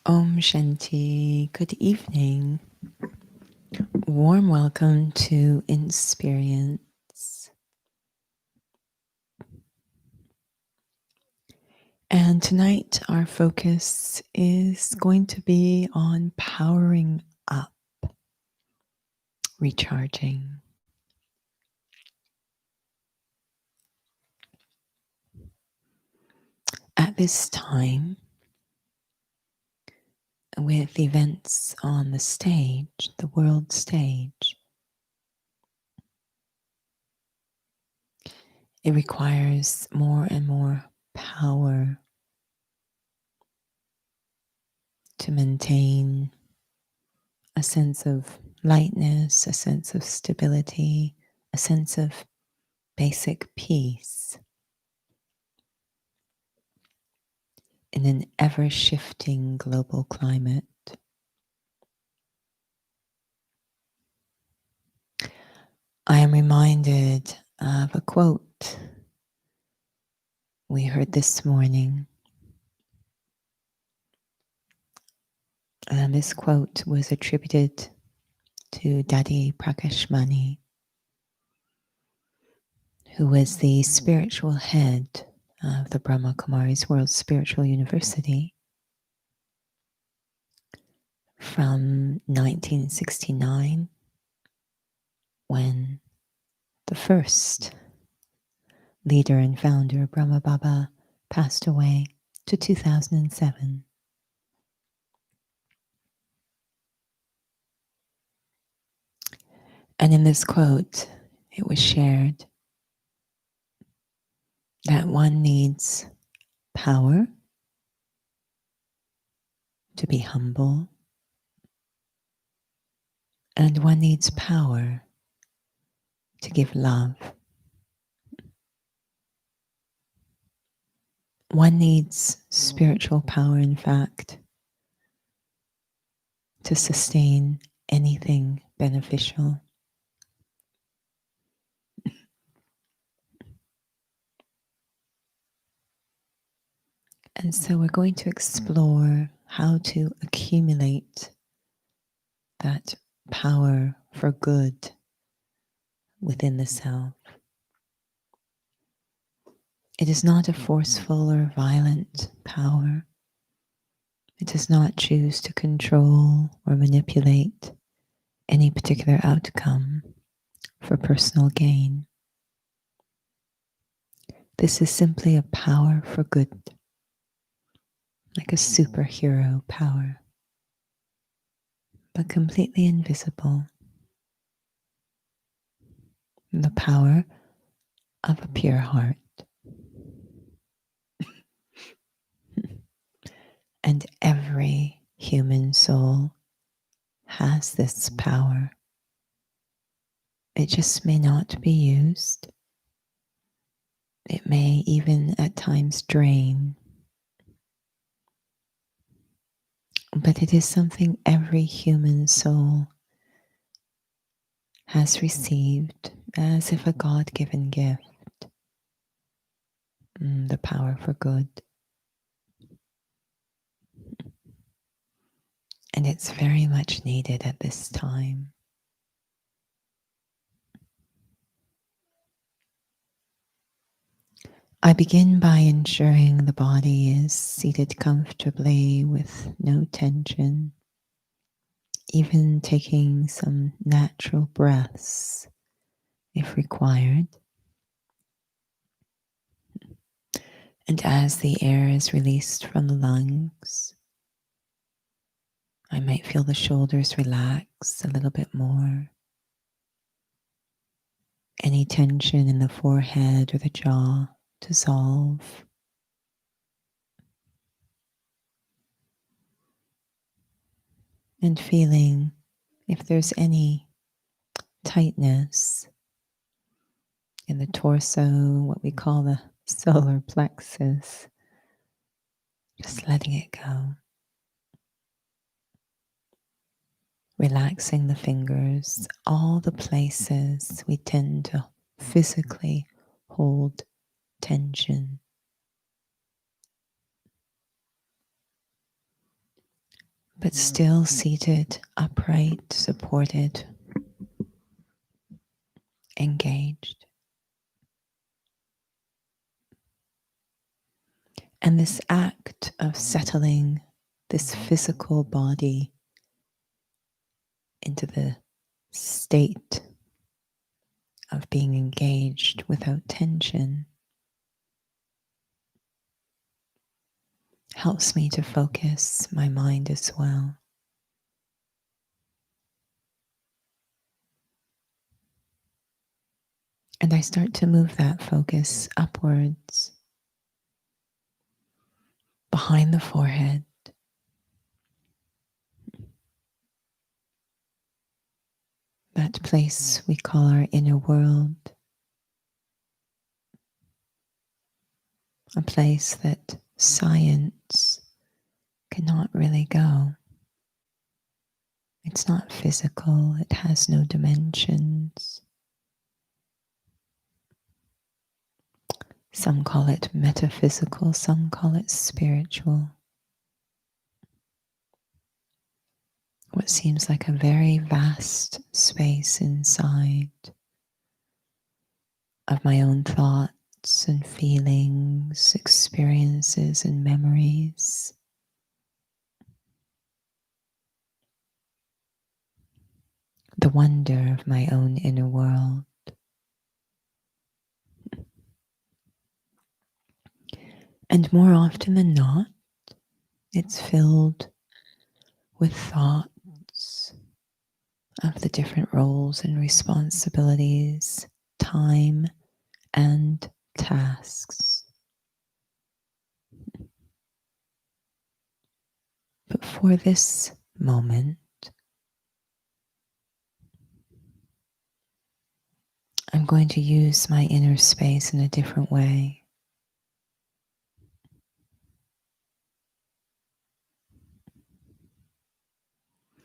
Om Shanti. Good evening. Warm welcome to Insperience. And tonight our focus is going to be on powering up, recharging. At this time, with events on the stage, the world stage, it requires more and more power to maintain a sense of lightness, a sense of stability, a sense of basic peace in an ever-shifting global climate. I am reminded of a quote we heard this morning. And this quote was attributed to Dadi Prakashmani, who was the spiritual head of the Brahma Kumaris World Spiritual University from 1969, when the first leader and founder, Brahma Baba, passed away, to 2007. And in this quote, it was shared that one needs power to be humble, and one needs power to give love. One needs spiritual power, in fact, to sustain anything beneficial. And so we're going to explore how to accumulate that power for good within the self. It is not a forceful or violent power. It does not choose to control or manipulate any particular outcome for personal gain. This is simply a power for good, like a superhero power, but completely invisible. The power of a pure heart. And every human soul has this power. It just may not be used. It may even at times drain. But it is something every human soul has received as if a God-given gift. The power for good. And it's very much needed at this time. I begin by ensuring the body is seated comfortably with no tension, even taking some natural breaths if required. And as the air is released from the lungs, I might feel the shoulders relax a little bit more. Any tension in the forehead or the jaw dissolve. And feeling if there's any tightness in the torso, what we call the solar plexus, just letting it go. Relaxing the fingers, all the places we tend to physically hold tension. but still seated, upright, supported, engaged. And this act of settling this physical body into the state of being engaged without tension helps me to focus my mind as well. And I start to move that focus upwards, behind the forehead, that place we call our inner world, a place that science cannot really go. It's not physical, it has no dimensions. Some call it metaphysical, some call it spiritual. What seems like a very vast space inside of my own thoughts and feelings, experiences and memories. The wonder of my own inner world. And more often than not, it's filled with thoughts of the different roles and responsibilities, time and tasks. But for this moment, I'm going to use my inner space in a different way.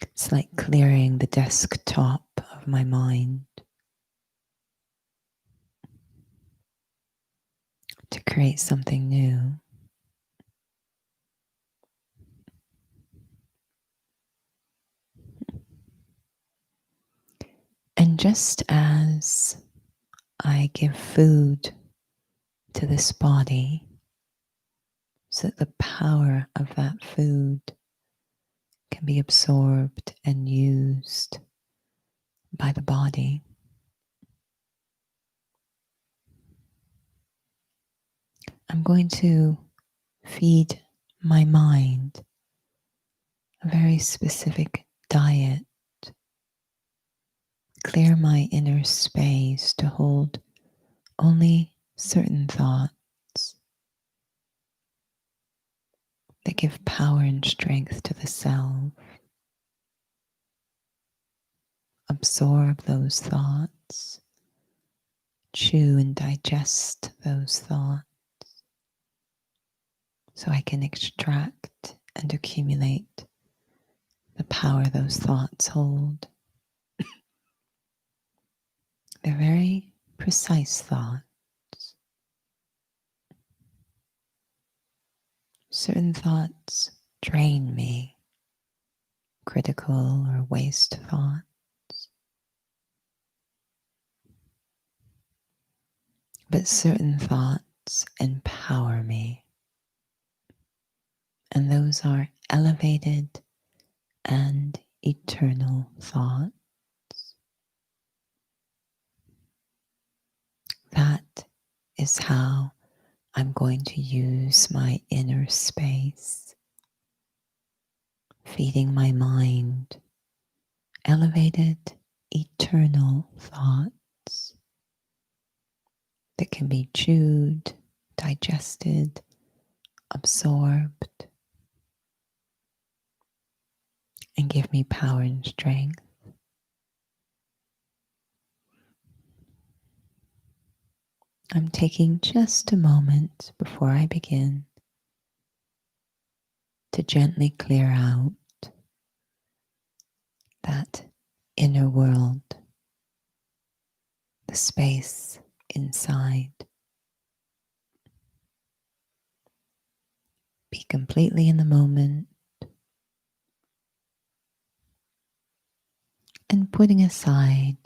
It's like clearing the desktop of my mind to create something new. And just as I give food to this body so that the power of that food can be absorbed and used by the body, I'm going to feed my mind a very specific diet, clear my inner space to hold only certain thoughts that give power and strength to the self. Absorb those thoughts, chew and digest those thoughts, so I can extract and accumulate the power those thoughts hold. They're very precise thoughts. Certain thoughts drain me, critical or waste thoughts. But certain thoughts empower me. And those are elevated and eternal thoughts. That is how I'm going to use my inner space, feeding my mind elevated, eternal thoughts that can be chewed, digested, absorbed, and give me power and strength. I'm taking just a moment before I begin to gently clear out that inner world, the space inside. Be completely in the moment, and putting aside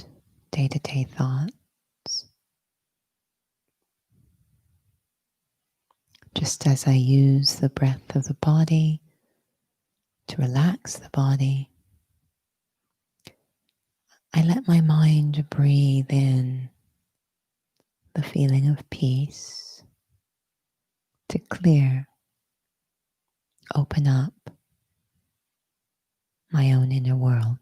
day-to-day thoughts, just as I use the breath of the body to relax the body, I let my mind breathe in the feeling of peace, to clear, open up my own inner world.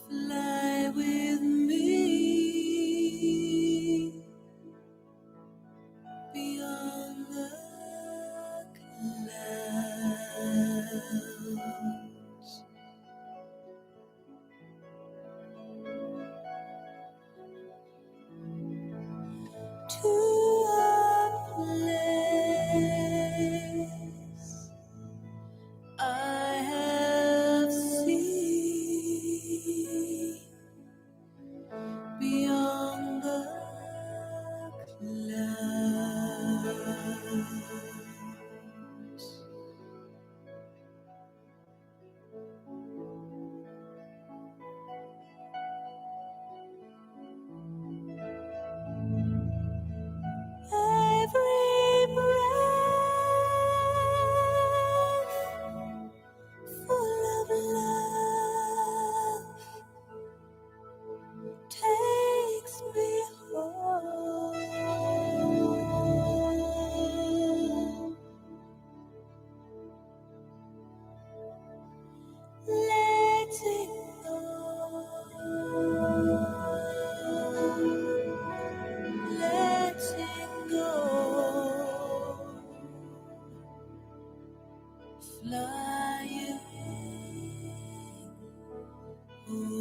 Fly with me beyond the clouds to a place I have seen beyond the clouds. Every breath full of love takes me home. Letting go, letting go, flying home.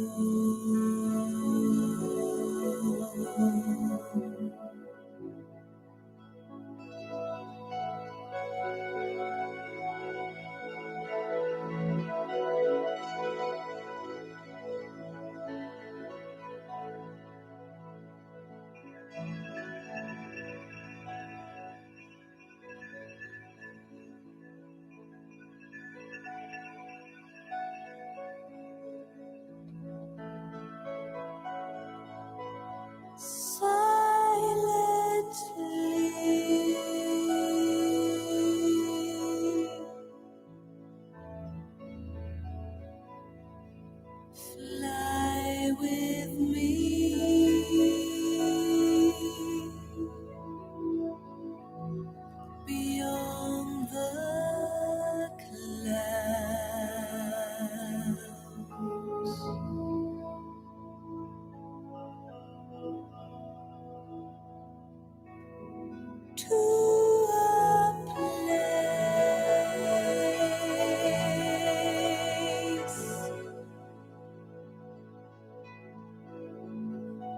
Silently fly with me beyond the clouds to a place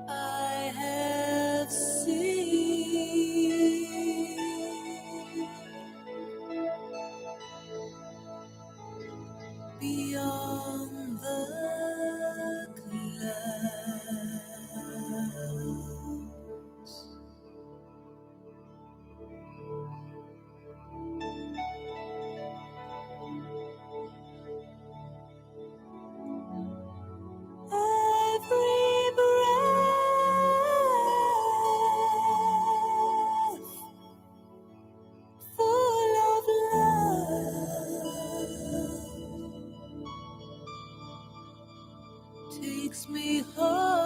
I have seen beyond the clouds. Every breath full of love takes me home.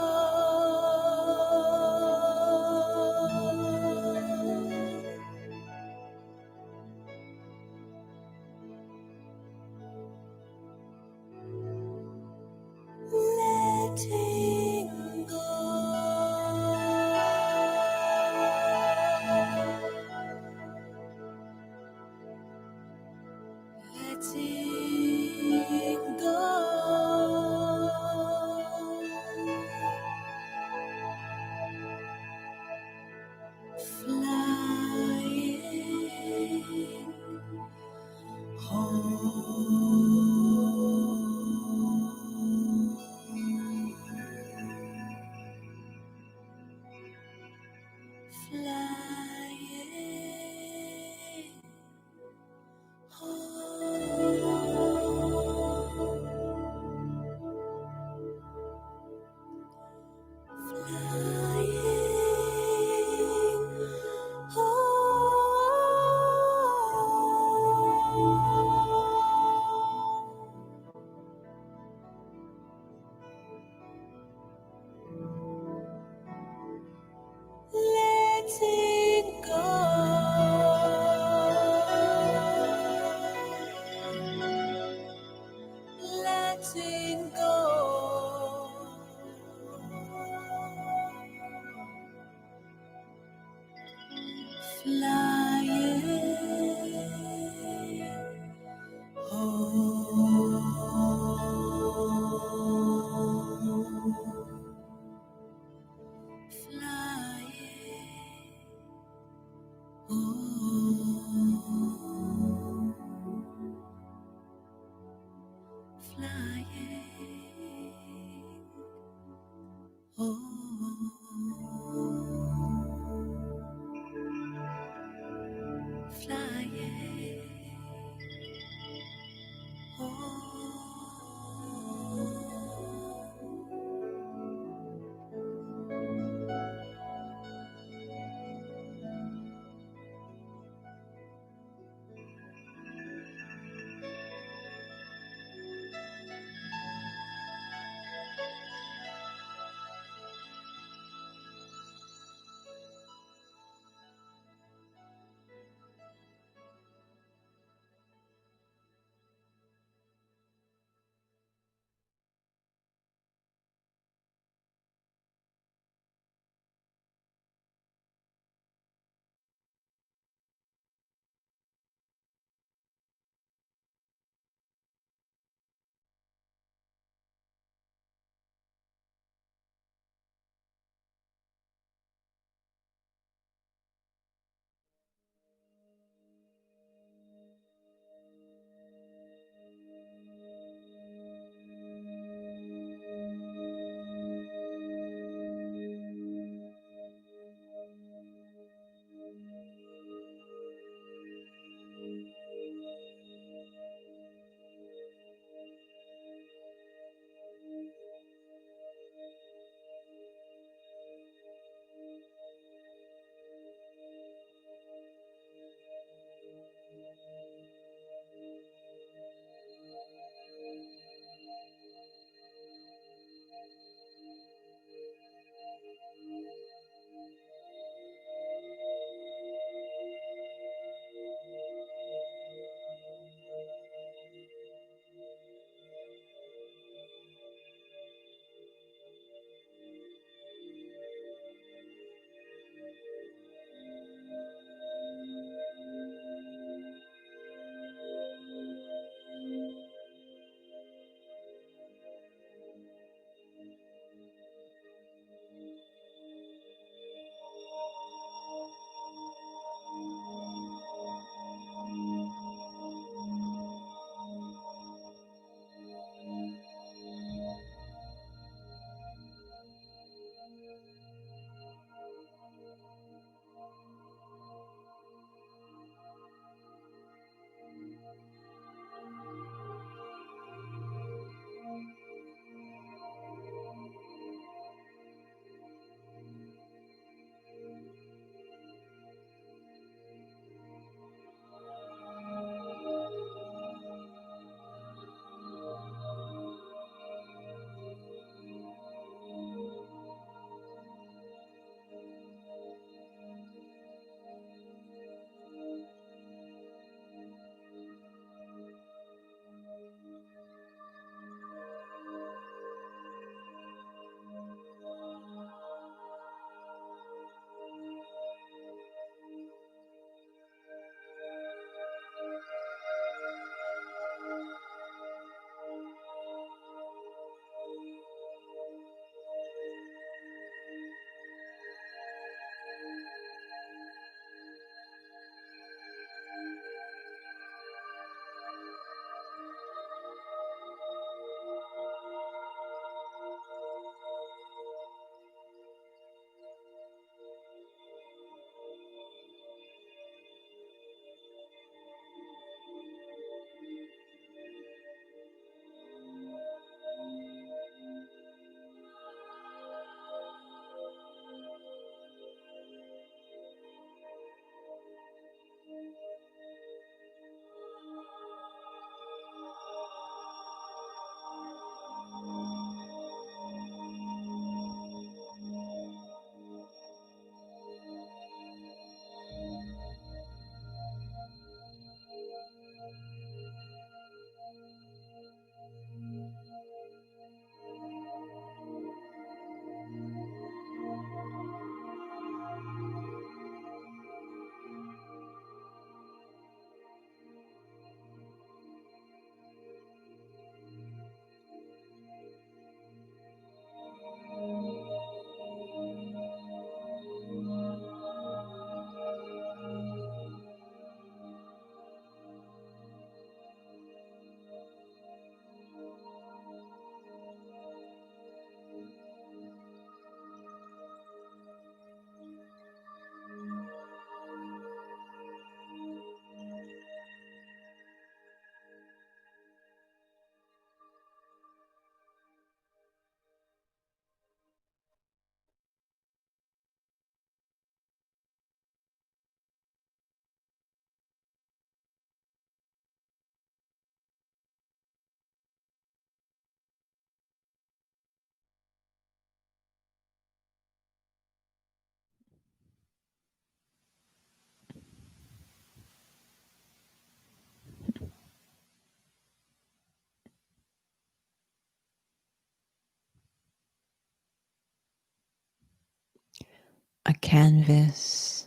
A canvas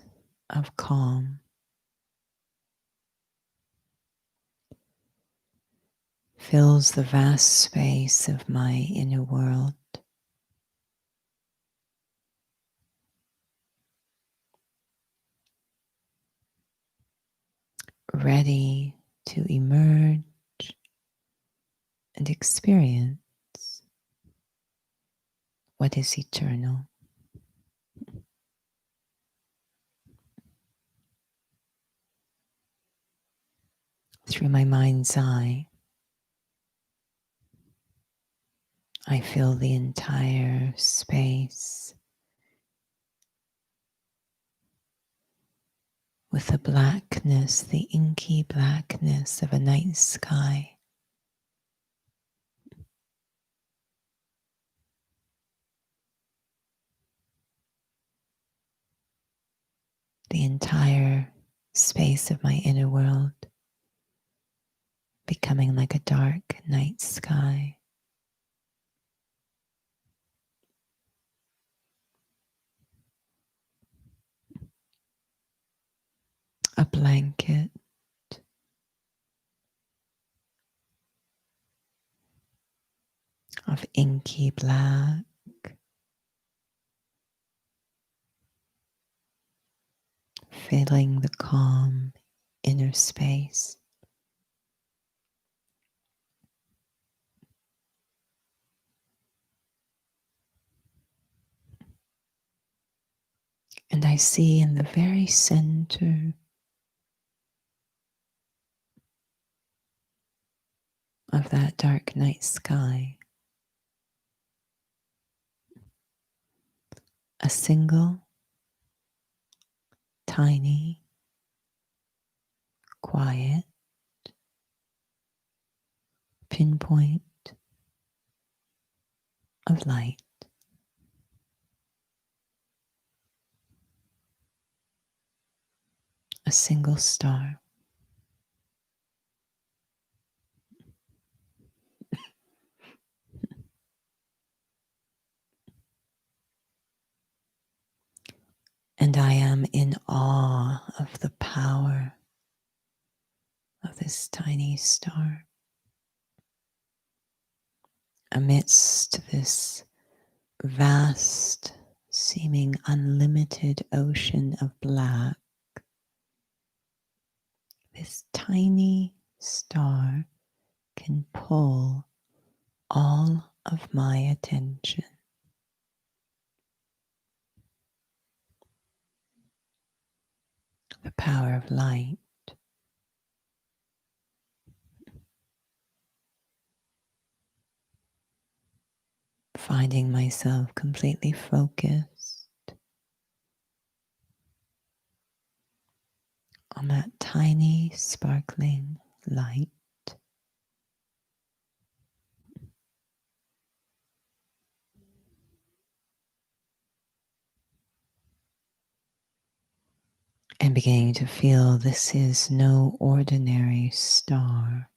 of calm fills the vast space of my inner world, ready to emerge and experience what is eternal. Through my mind's eye, I fill the entire space with the blackness, the inky blackness of a night sky. The entire space of my inner world becoming like a dark night sky. A blanket of inky black, filling the calm inner space. And I see in the very center of that dark night sky a single, tiny, quiet pinpoint of light. A single star. And I am in awe of the power of this tiny star. Amidst this vast, seeming unlimited ocean of black, this tiny star can pull all of my attention. The power of light. Finding myself completely focused on that tiny sparkling light. And beginning to feel this is no ordinary star.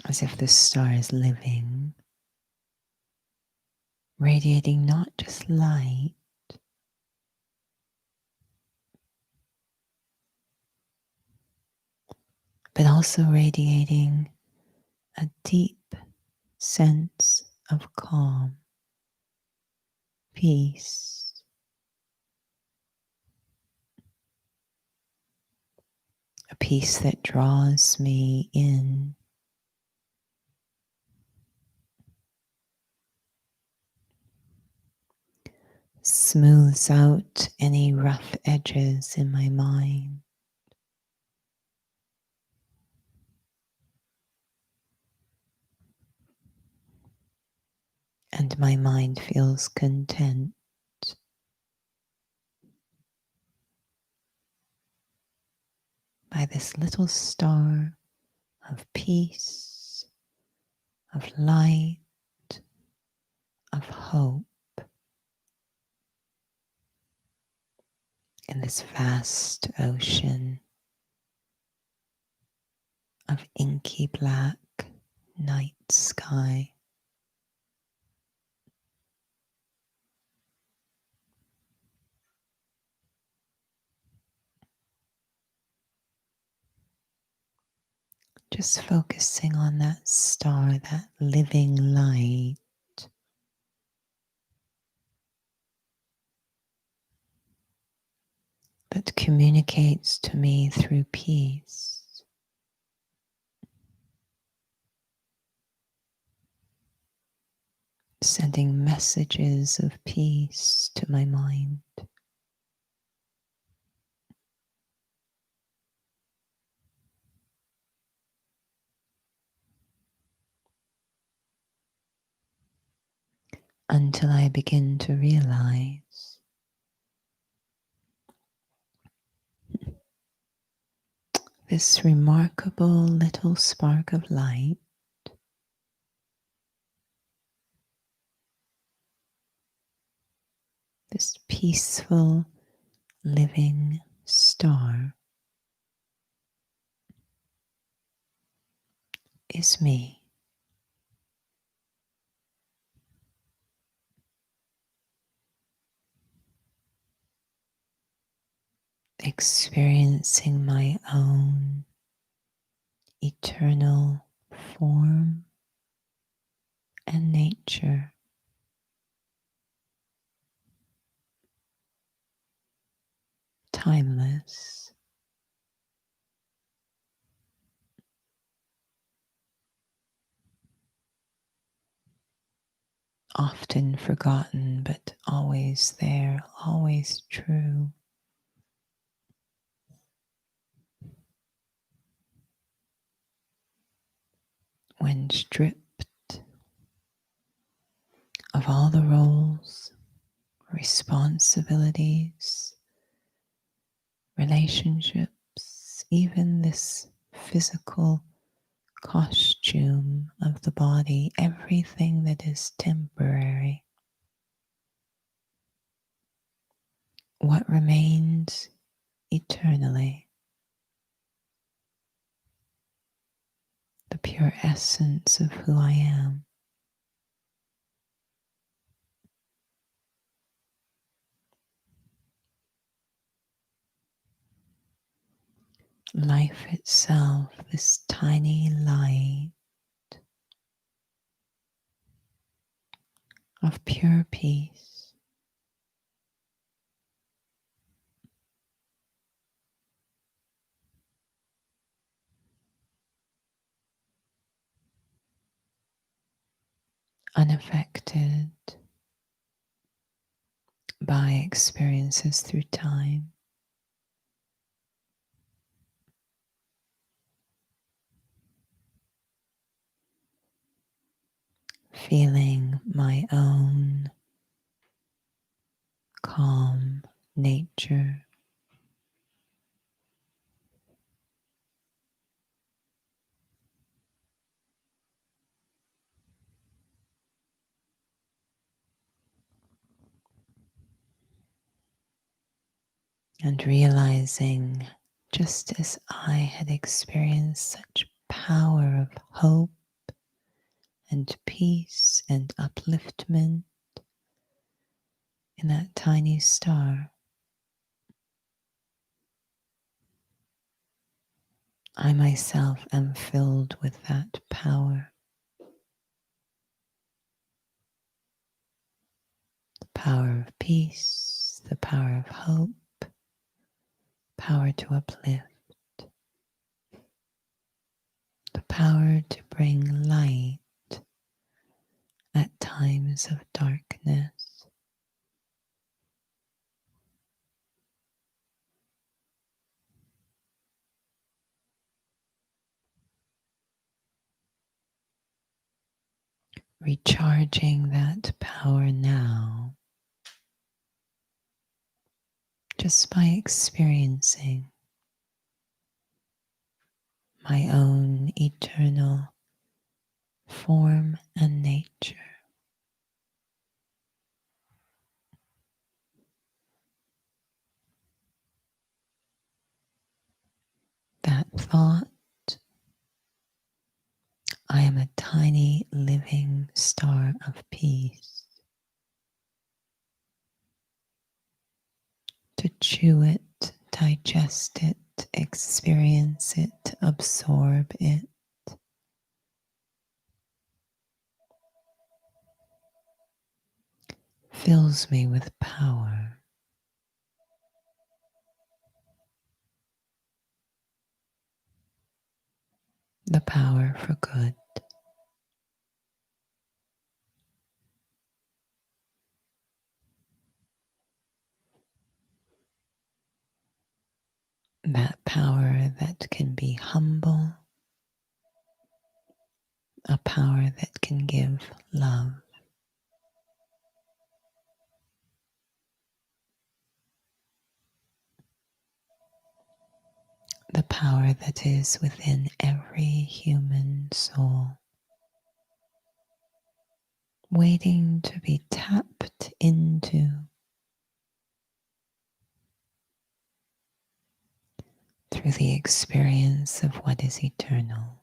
As if this star is living, radiating not just light, but also radiating a deep sense of calm, peace, a peace that draws me in, smooths out any rough edges in my mind, and my mind feels content by this little star of peace, of light, of hope in this vast ocean of inky black night sky. Just focusing on that star, that living light that communicates to me through peace. Sending messages of peace to my mind. Until I begin to realize this remarkable little spark of light this peaceful living star is me. Experiencing my own eternal form and nature, timeless, often forgotten but always there, always true. When stripped of all the roles, responsibilities, relationships, even this physical costume of the body, everything that is temporary. What remains eternally, the pure essence of who I am. Life itself, this tiny light of pure peace. Unaffected by experiences through time. Feeling my own calm nature. And realizing, just as I had experienced such power of hope and peace and upliftment in that tiny star, I myself am filled with that power. The power of peace, the power of hope, power to uplift, the power to bring light at times of darkness. Recharging that power now just by experiencing my own eternal form and nature. That thought, I am a tiny living star of peace. To chew it, digest it, experience it, absorb it. fills me with power. The power for good. That power that can be humble, a power that can give love. The power that is within every human soul, waiting to be tapped into through the experience of what is eternal.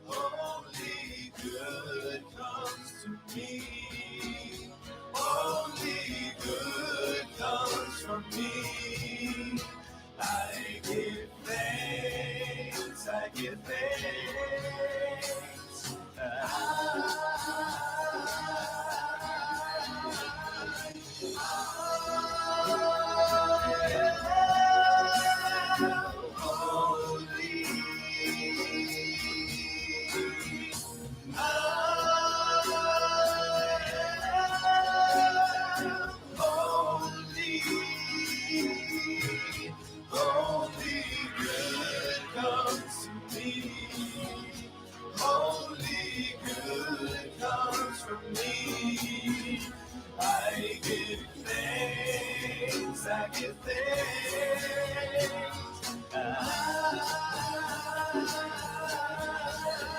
Only good comes to me. Only good comes from me. I give thanks. I give thanks. Only good comes to me. Only good comes from me. I give thanks. I give thanks.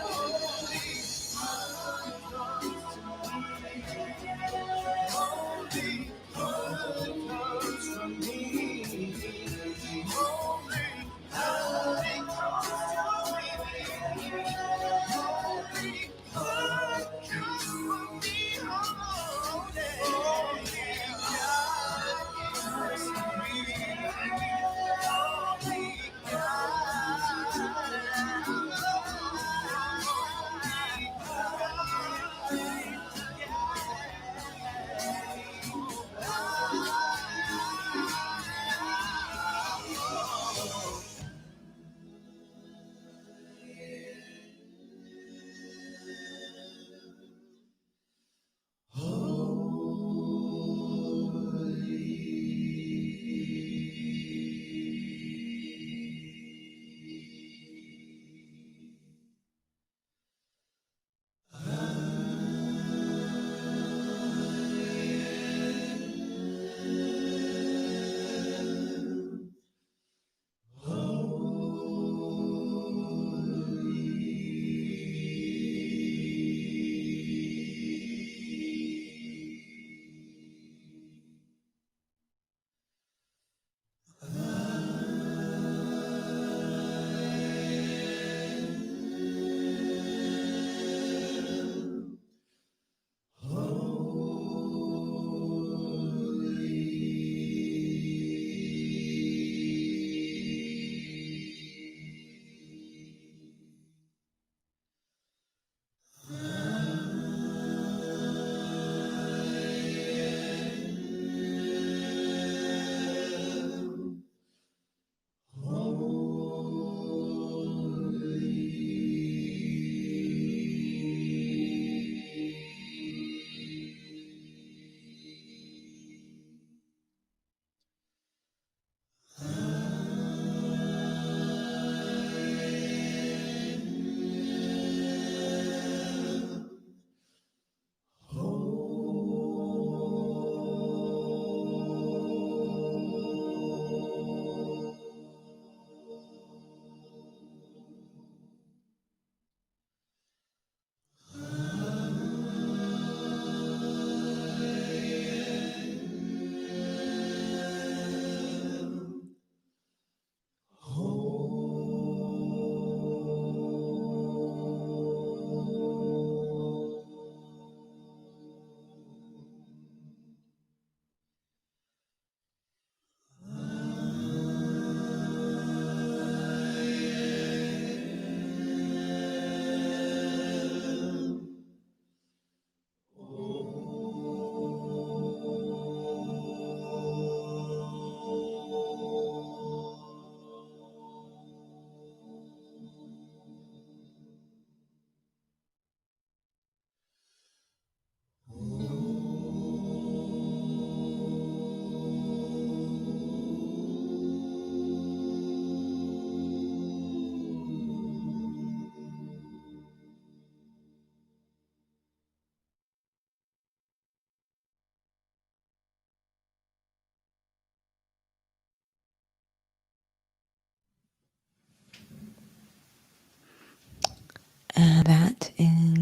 Only good comes from me. Only good comes from me. Only good comes from me. Only God comes from me.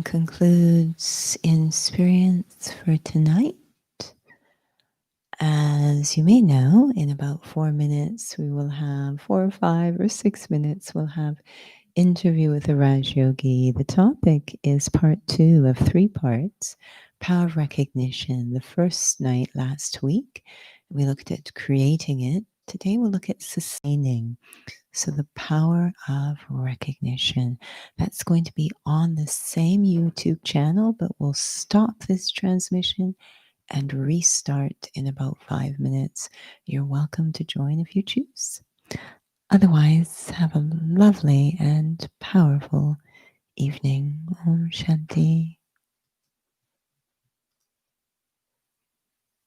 concludes Insperience for tonight. As you may know, in about 4 minutes, we will have 4 or 5 or 6 minutes, we'll have interview with the Raj Yogi. The topic is part 2 of 3 parts, power of recognition. The first night last week, we looked at creating it. Today we'll look at sustaining. So the power of recognition. That's going to be on the same YouTube channel, but we'll stop this transmission and restart in about 5 minutes. You're welcome to join if you choose. Otherwise, have a lovely and powerful evening. Om Shanti.